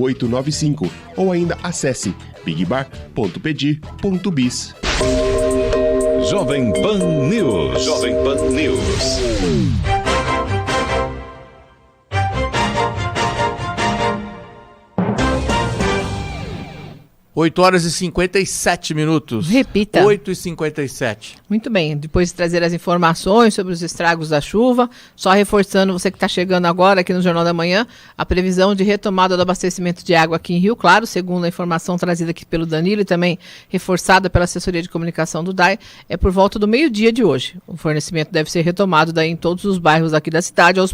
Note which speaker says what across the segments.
Speaker 1: 8895 ou ainda acesse bigbar.pedir.bis.
Speaker 2: Jovem Pan News. Jovem Pan News.
Speaker 3: 8h57.
Speaker 4: Repita.
Speaker 3: 8h57.
Speaker 4: Muito bem, depois de trazer as informações sobre os estragos da chuva, só reforçando você que está chegando agora aqui no Jornal da Manhã, a previsão de retomada do abastecimento de água aqui em Rio Claro, segundo a informação trazida aqui pelo Danilo e também reforçada pela assessoria de comunicação do DAI, é por volta do meio-dia de hoje. O fornecimento deve ser retomado daí em todos os bairros aqui da cidade, aos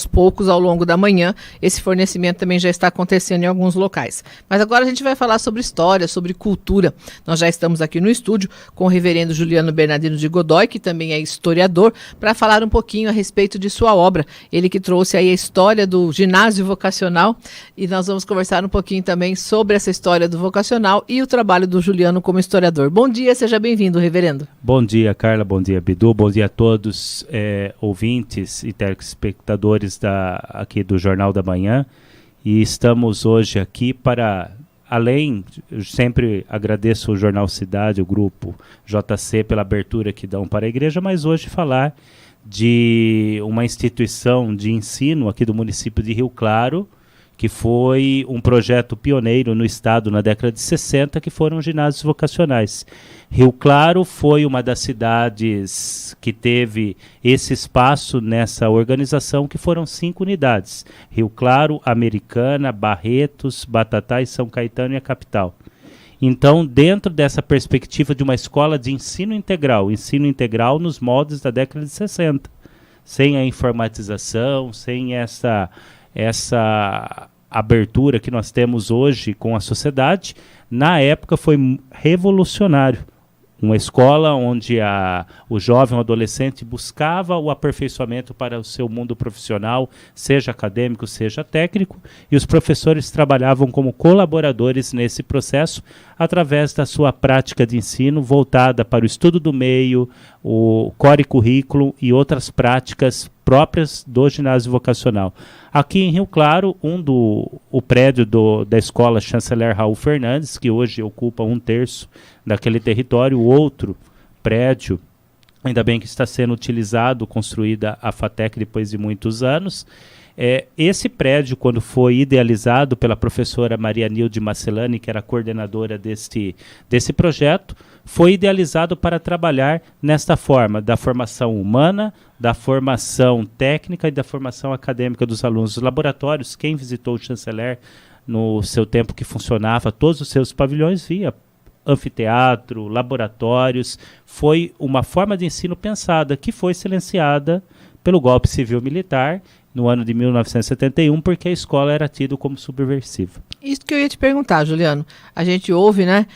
Speaker 4: poucos, ao longo da manhã. Esse fornecimento também já está acontecendo em alguns locais. Mas agora a gente vai falar sobre história, sobre cultura. Nós já estamos aqui no estúdio com o reverendo Juliano Bernardino de Godoy, que também é historiador, para falar um pouquinho a respeito de sua obra. Ele que trouxe aí a história do ginásio vocacional, e nós vamos conversar um pouquinho também sobre essa história do vocacional e o trabalho do Juliano como historiador. Bom dia, seja bem-vindo, reverendo.
Speaker 5: Bom dia, Carla, bom dia, Bidu, bom dia a todos, ouvintes e telespectadores aqui do Jornal da Manhã. E estamos hoje aqui para... eu sempre agradeço o Jornal Cidade, o grupo JC, pela abertura que dão para a igreja, mas hoje falar de uma instituição de ensino aqui do município de Rio Claro, que foi um projeto pioneiro no estado na década de 60, que foram ginásios vocacionais. Rio Claro foi uma das cidades que teve esse espaço nessa organização, que foram 5 unidades. Rio Claro, Americana, Barretos, Batatais, São Caetano e a capital. Então, dentro dessa perspectiva de uma escola de ensino integral nos moldes da década de 60, sem a informatização, sem essa abertura que nós temos hoje com a sociedade, na época foi revolucionário. Uma escola onde o jovem, o adolescente buscava o aperfeiçoamento para o seu mundo profissional, seja acadêmico, seja técnico, e os professores trabalhavam como colaboradores nesse processo através da sua prática de ensino voltada para o estudo do meio, o core currículo e outras práticas próprias do ginásio vocacional. Aqui em Rio Claro, o prédio da escola Chanceler Raul Fernandes, que hoje ocupa 1/3 daquele território, o outro prédio, ainda bem que está sendo utilizado, construída a FATEC depois de muitos anos. Esse prédio, quando foi idealizado pela professora Maria Nilde Marcelani, que era coordenadora desse projeto, foi idealizado para trabalhar nesta forma, da formação humana, da formação técnica e da formação acadêmica dos alunos. Os laboratórios, quem visitou o Chanceler no seu tempo que funcionava, todos os seus pavilhões via anfiteatro, laboratórios, foi uma forma de ensino pensada que foi silenciada pelo golpe civil-militar no ano de 1971, porque a escola era tida como subversiva.
Speaker 4: Isso que eu ia te perguntar, Juliano. A gente ouve, né?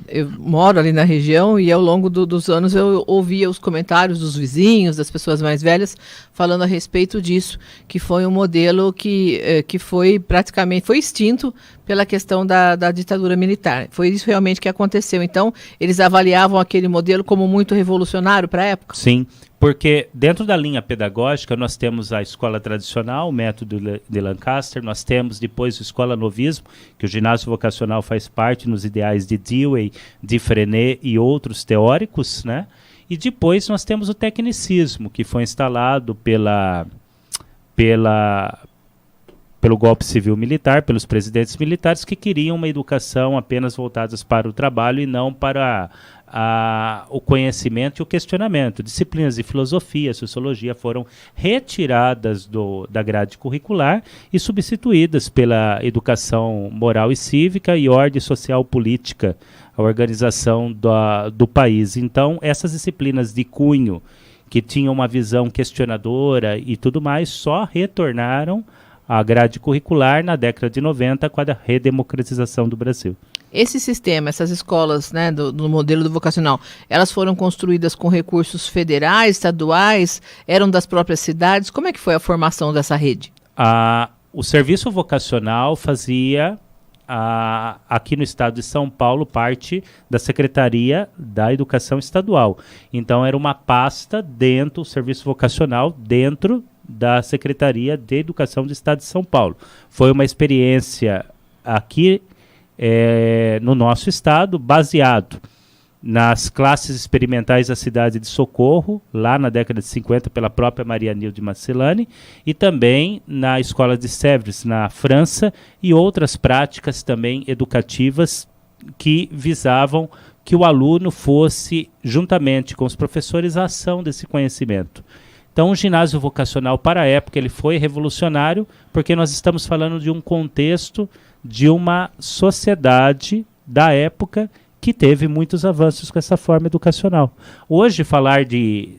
Speaker 4: Eu moro ali na região e ao longo dos anos eu ouvia os comentários dos vizinhos, das pessoas mais velhas, falando a respeito disso, que foi um modelo que foi praticamente extinto pela questão da ditadura militar. Foi isso realmente que aconteceu. Então, eles avaliavam aquele modelo como muito revolucionário para a época?
Speaker 5: Sim, porque dentro da linha pedagógica nós temos a escola tradicional, o método de Lancaster, nós temos depois a escola novismo, que o ginásio vocacional faz parte nos ideais de Dewey, de Freinet e outros teóricos, né? E depois nós temos o tecnicismo, que foi instalado pelo golpe civil-militar, pelos presidentes militares que queriam uma educação apenas voltada para o trabalho e não para o conhecimento e o questionamento. Disciplinas de filosofia, sociologia foram retiradas da grade curricular e substituídas pela educação moral e cívica e ordem social política, a organização do país. Então, essas disciplinas de cunho, que tinham uma visão questionadora e tudo mais, só retornaram à grade curricular na década de 90 com a redemocratização do Brasil.
Speaker 4: Esse sistema, essas escolas, né, do modelo do vocacional, elas foram construídas com recursos federais, estaduais, eram das próprias cidades? Como é que foi a formação dessa rede?
Speaker 5: O serviço vocacional fazia, aqui no estado de São Paulo, parte da Secretaria da Educação Estadual. Então era uma pasta dentro, o serviço vocacional dentro da Secretaria de Educação do Estado de São Paulo. Foi uma experiência aqui no nosso estado, baseado nas classes experimentais da cidade de Socorro, lá na década de 50, pela própria Maria Nilde Marcellani, e também na escola de Sèvres, na França, e outras práticas também educativas que visavam que o aluno fosse, juntamente com os professores, a ação desse conhecimento. Então, o ginásio vocacional, para a época, ele foi revolucionário, porque nós estamos falando de um contexto de uma sociedade da época que teve muitos avanços com essa forma educacional. Hoje, falar de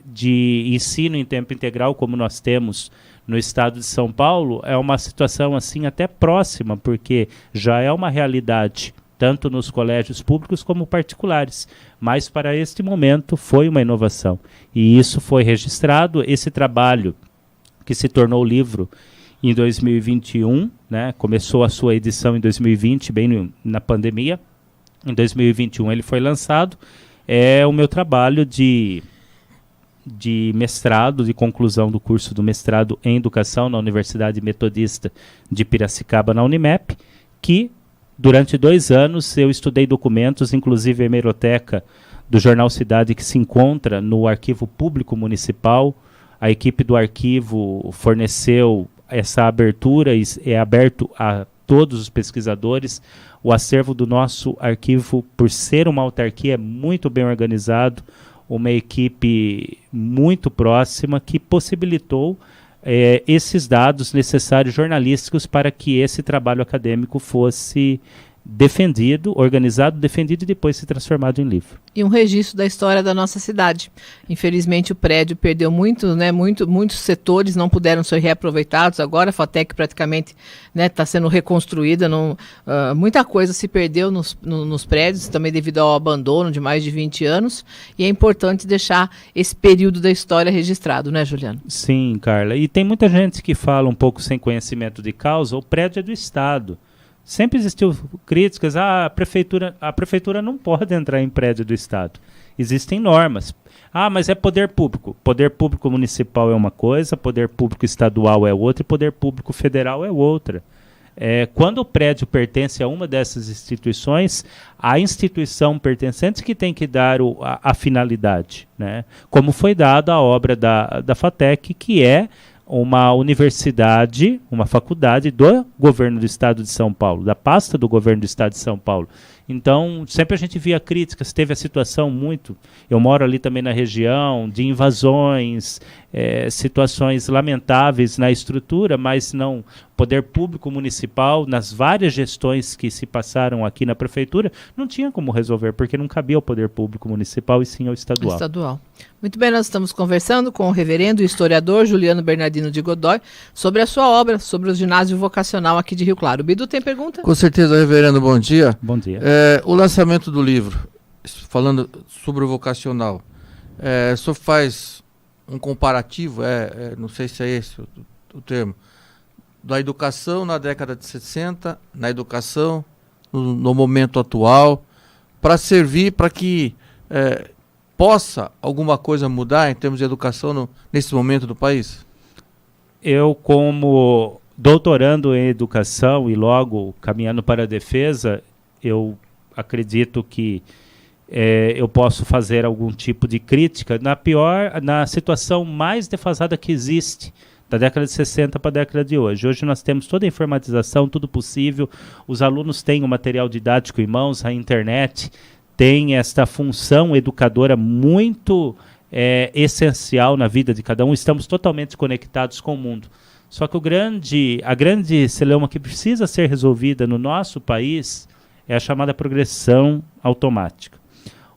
Speaker 5: ensino em tempo integral, como nós temos no estado de São Paulo, é uma situação assim até próxima, porque já é uma realidade, tanto nos colégios públicos como particulares. Mas, para este momento, foi uma inovação. E isso foi registrado, esse trabalho, que se tornou livro em 2021, né, começou a sua edição em 2020, bem na pandemia. Em 2021 ele foi lançado. É o meu trabalho de mestrado, de conclusão do curso do mestrado em Educação na Universidade Metodista de Piracicaba, na Unimep, que durante 2 anos eu estudei documentos, inclusive a hemeroteca do Jornal Cidade, que se encontra no Arquivo Público Municipal. A equipe do arquivo forneceu essa abertura e é aberto a todos os pesquisadores. O acervo do nosso arquivo, por ser uma autarquia, é muito bem organizado, uma equipe muito próxima que possibilitou esses dados necessários jornalísticos para que esse trabalho acadêmico fosse defendido, organizado, defendido e depois se transformado em livro.
Speaker 4: E um registro da história da nossa cidade. Infelizmente o prédio perdeu muitos setores, não puderam ser reaproveitados. Agora a FATEC praticamente está sendo reconstruída. Muita coisa se perdeu nos prédios, também devido ao abandono de mais de 20 anos. E é importante deixar esse período da história registrado, né, Juliano?
Speaker 5: Sim, Carla. E tem muita gente que fala um pouco sem conhecimento de causa, o prédio é do Estado. Sempre existiu críticas, a prefeitura não pode entrar em prédio do Estado. Existem normas. Mas é poder público. Poder público municipal é uma coisa, poder público estadual é outra e poder público federal é outra. Quando o prédio pertence a uma dessas instituições, a instituição pertencente que tem que dar a finalidade, né? Como foi dada a obra da FATEC, que é uma universidade, uma faculdade do governo do estado de São Paulo, da pasta do governo do estado de São Paulo. Então, sempre a gente via críticas, teve a situação eu moro ali também na região, de invasões, situações lamentáveis na estrutura, mas não, poder público municipal, nas várias gestões que se passaram aqui na prefeitura, não tinha como resolver, porque não cabia ao poder público municipal e sim ao estadual. Muito bem, nós estamos conversando com o reverendo e historiador Juliano Bernardino de Godoy sobre a sua obra, sobre o ginásio vocacional aqui de Rio Claro. O Bidu tem pergunta?
Speaker 3: Com certeza, reverendo, bom dia.
Speaker 5: Bom dia.
Speaker 3: O lançamento do livro, falando sobre o vocacional, o senhor faz um comparativo, não sei se é esse o termo, da educação na década de 60, na educação no momento atual, para servir para que possa alguma coisa mudar em termos de educação nesse momento do país?
Speaker 5: Eu, como doutorando em educação e logo caminhando para a defesa, eu acredito que eu posso fazer algum tipo de crítica na situação mais defasada que existe, da década de 60 para a década de hoje. Hoje nós temos toda a informatização, tudo possível, os alunos têm o material didático em mãos, a internet tem esta função educadora muito essencial na vida de cada um, estamos totalmente conectados com o mundo. Só que a grande celeuma que precisa ser resolvida no nosso país é a chamada progressão automática.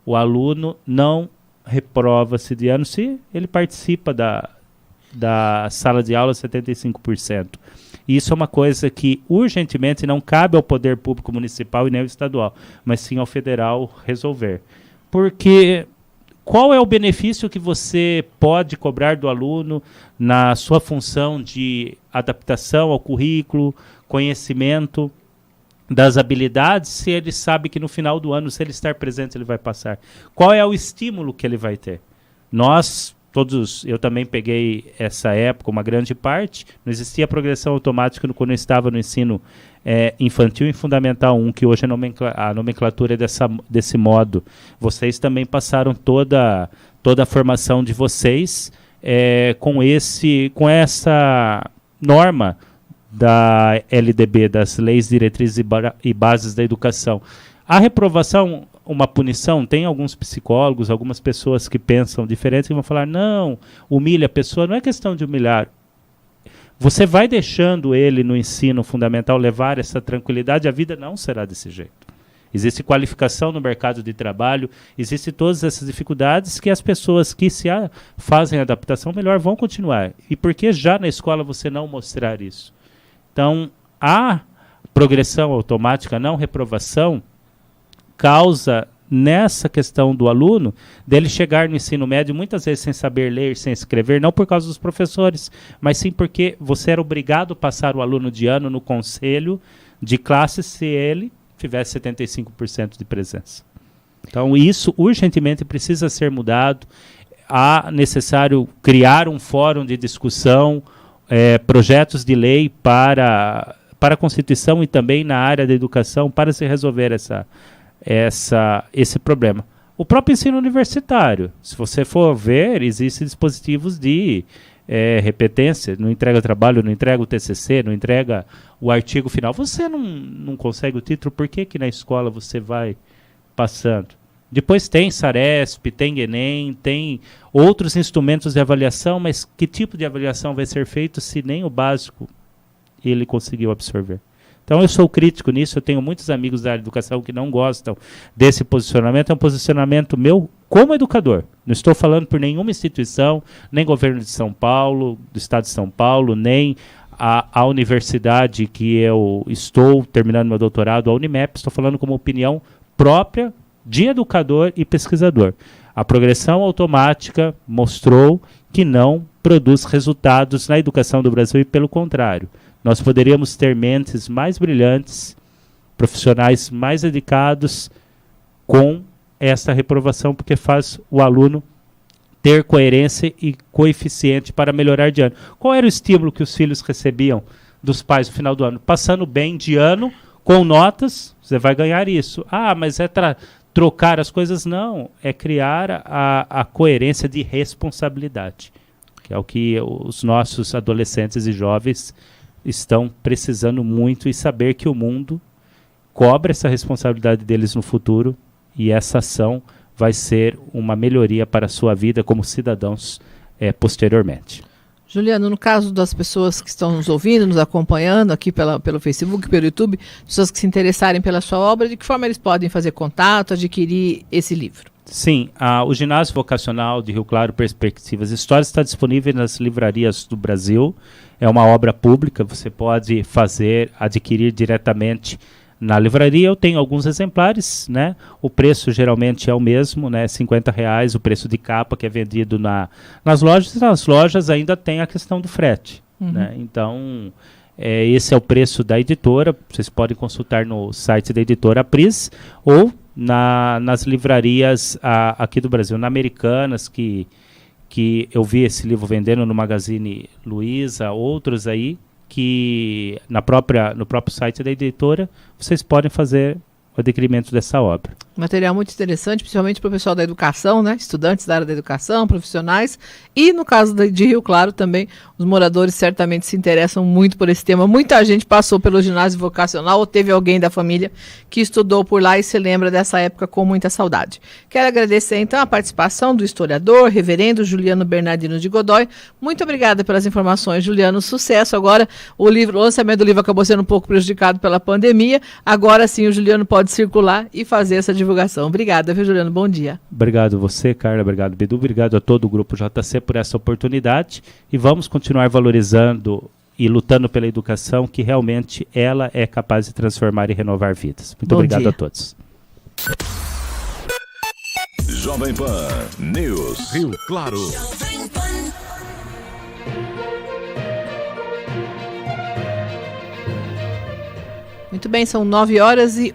Speaker 5: O aluno não reprova-se de ano se ele participa da sala de aula 75%. E isso é uma coisa que urgentemente não cabe ao poder público municipal e nem ao estadual, mas sim ao federal resolver. Porque qual é o benefício que você pode cobrar do aluno na sua função de adaptação ao currículo, conhecimento das habilidades, se ele sabe que no final do ano, se ele estar presente, ele vai passar? Qual é o estímulo que ele vai ter? Nós eu também peguei essa época, uma grande parte, não existia progressão automática quando eu estava no ensino infantil e fundamental 1, que hoje a nomenclatura é desse modo. Vocês também passaram toda a formação de vocês com essa norma da LDB, das Leis, Diretrizes e Bases da Educação. A reprovação, uma punição, tem alguns psicólogos, algumas pessoas que pensam diferente e vão falar, não, humilha a pessoa, não é questão de humilhar. Você vai deixando ele no ensino fundamental levar essa tranquilidade, a vida não será desse jeito. Existe qualificação no mercado de trabalho, existem todas essas dificuldades que as pessoas que fazem adaptação melhor vão continuar. E por que já na escola você não mostrar isso? Então, a progressão automática, não reprovação, causa nessa questão do aluno, dele chegar no ensino médio muitas vezes sem saber ler, sem escrever, não por causa dos professores, mas sim porque você era obrigado a passar o aluno de ano no conselho de classe se ele tivesse 75% de presença. Então isso urgentemente precisa ser mudado, há necessário criar um fórum de discussão, projetos de lei para a Constituição e também na área da educação para se resolver esse problema. O próprio ensino universitário, se você for ver, existem dispositivos de repetência, não entrega trabalho, não entrega o TCC, não entrega o artigo final. Você não consegue o título, por que na escola você vai passando? Depois tem Saresp, tem Enem, tem outros instrumentos de avaliação, mas que tipo de avaliação vai ser feito se nem o básico ele conseguiu absorver? Então eu sou crítico nisso, eu tenho muitos amigos da área de educação que não gostam desse posicionamento, é um posicionamento meu como educador. Não estou falando por nenhuma instituição, nem governo de São Paulo, do estado de São Paulo, nem a universidade que eu estou terminando meu doutorado, a Unimep, estou falando como opinião própria de educador e pesquisador. A progressão automática mostrou que não produz resultados na educação do Brasil e pelo contrário. Nós poderíamos ter mentes mais brilhantes, profissionais mais dedicados com essa reprovação, porque faz o aluno ter coerência e coeficiente para melhorar de ano. Qual era o estímulo que os filhos recebiam dos pais no final do ano? Passando bem de ano, com notas, você vai ganhar isso. Ah, mas trocar as coisas? Não, é criar a coerência de responsabilidade, que é o que os nossos adolescentes e jovens estão precisando muito, e saber que o mundo cobra essa responsabilidade deles no futuro, e essa ação vai ser uma melhoria para a sua vida como cidadãos posteriormente.
Speaker 4: Juliano, no caso das pessoas que estão nos ouvindo, nos acompanhando aqui pelo Facebook, pelo YouTube, pessoas que se interessarem pela sua obra, de que forma eles podem fazer contato, adquirir esse livro?
Speaker 5: Sim, o Ginásio Vocacional de Rio Claro, Perspectivas Históricas, está disponível nas livrarias do Brasil. É uma obra pública, você pode adquirir diretamente na livraria. Eu tenho alguns exemplares, né? O preço geralmente é o mesmo, né? R$50, o preço de capa que é vendido nas lojas. Nas lojas ainda tem a questão do frete, né? Então, esse é o preço da editora. Vocês podem consultar no site da editora Pris ou nas livrarias aqui do Brasil, na Americanas, que eu vi esse livro vendendo no Magazine Luiza, outros aí, que no próprio site da editora vocês podem fazer o adquirimento dessa obra.
Speaker 4: Material muito interessante, principalmente para o pessoal da educação, né? Estudantes da área da educação, profissionais, e no caso de Rio Claro também, os moradores certamente se interessam muito por esse tema. Muita gente passou pelo ginásio vocacional ou teve alguém da família que estudou por lá e se lembra dessa época com muita saudade. Quero agradecer então a participação do historiador, reverendo Juliano Bernardino de Godoy. Muito obrigada pelas informações, Juliano. Sucesso. Agora o lançamento do livro acabou sendo um pouco prejudicado pela pandemia. Agora sim o Juliano pode circular e fazer essa divulgação. Obrigada, viu, Juliano? Bom dia.
Speaker 5: Obrigado você, Carla. Obrigado, Bidu. Obrigado a todo o Grupo JC por essa oportunidade. E vamos continuar valorizando e lutando pela educação, que realmente ela é capaz de transformar e renovar vidas. Muito obrigado dia a todos.
Speaker 2: Jovem Pan News.
Speaker 1: Rio Claro.
Speaker 4: Muito bem, são 9h11.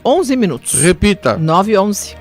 Speaker 3: Repita.
Speaker 4: 9h11.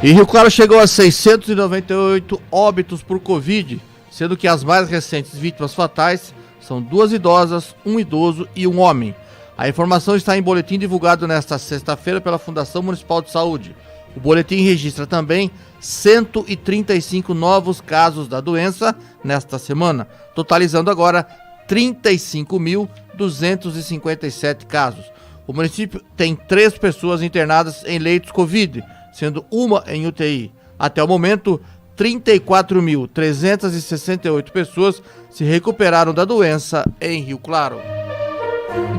Speaker 3: E Rio Claro chegou a 698 óbitos por Covid, sendo que as mais recentes vítimas fatais são 2 idosas, 1 idoso e 1 homem. A informação está em boletim divulgado nesta sexta-feira pela Fundação Municipal de Saúde. O boletim registra também 135 novos casos da doença nesta semana, totalizando agora 35.257 casos. O município tem 3 pessoas internadas em leitos Covid, sendo uma em UTI. Até o momento, 34.368 pessoas se recuperaram da doença em Rio Claro.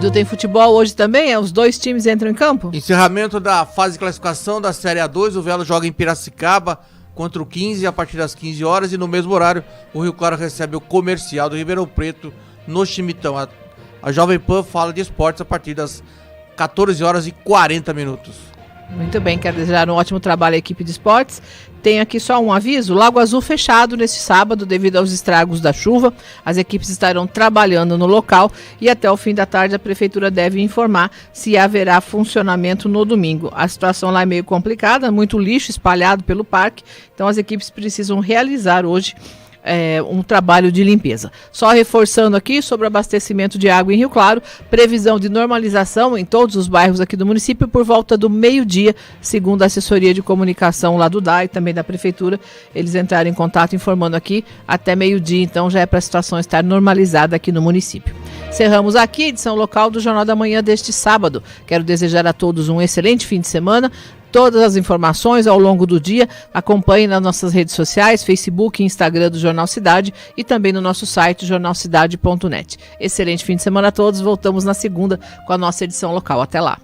Speaker 4: E tem futebol hoje também? Os 2 times entram em campo?
Speaker 3: Encerramento da fase de classificação da Série A2, o Velo joga em Piracicaba contra o 15 a partir das 15 horas e no mesmo horário o Rio Claro recebe o Comercial do Ribeirão Preto no Chimitão. A Jovem Pan fala de esportes a partir das 14 horas e 40 minutos.
Speaker 4: Muito bem, quero desejar um ótimo trabalho à equipe de esportes. Tenho aqui só um aviso: Lago Azul fechado neste sábado devido aos estragos da chuva. As equipes estarão trabalhando no local e até o fim da tarde a prefeitura deve informar se haverá funcionamento no domingo. A situação lá é meio complicada, muito lixo espalhado pelo parque, então as equipes precisam realizar hoje um trabalho de limpeza. Só reforçando aqui sobre o abastecimento de água em Rio Claro, previsão de normalização em todos os bairros aqui do município por volta do meio-dia, segundo a assessoria de comunicação lá do DAI e também da prefeitura. Eles entraram em contato informando aqui até meio-dia, então já é para a situação estar normalizada aqui no município. Encerramos aqui a edição local do Jornal da Manhã deste sábado. Quero desejar a todos um excelente fim de semana. Todas as informações ao longo do dia, acompanhe nas nossas redes sociais, Facebook e Instagram do Jornal Cidade e também no nosso site jornalcidade.net. Excelente fim de semana a todos, voltamos na segunda com a nossa edição local. Até lá.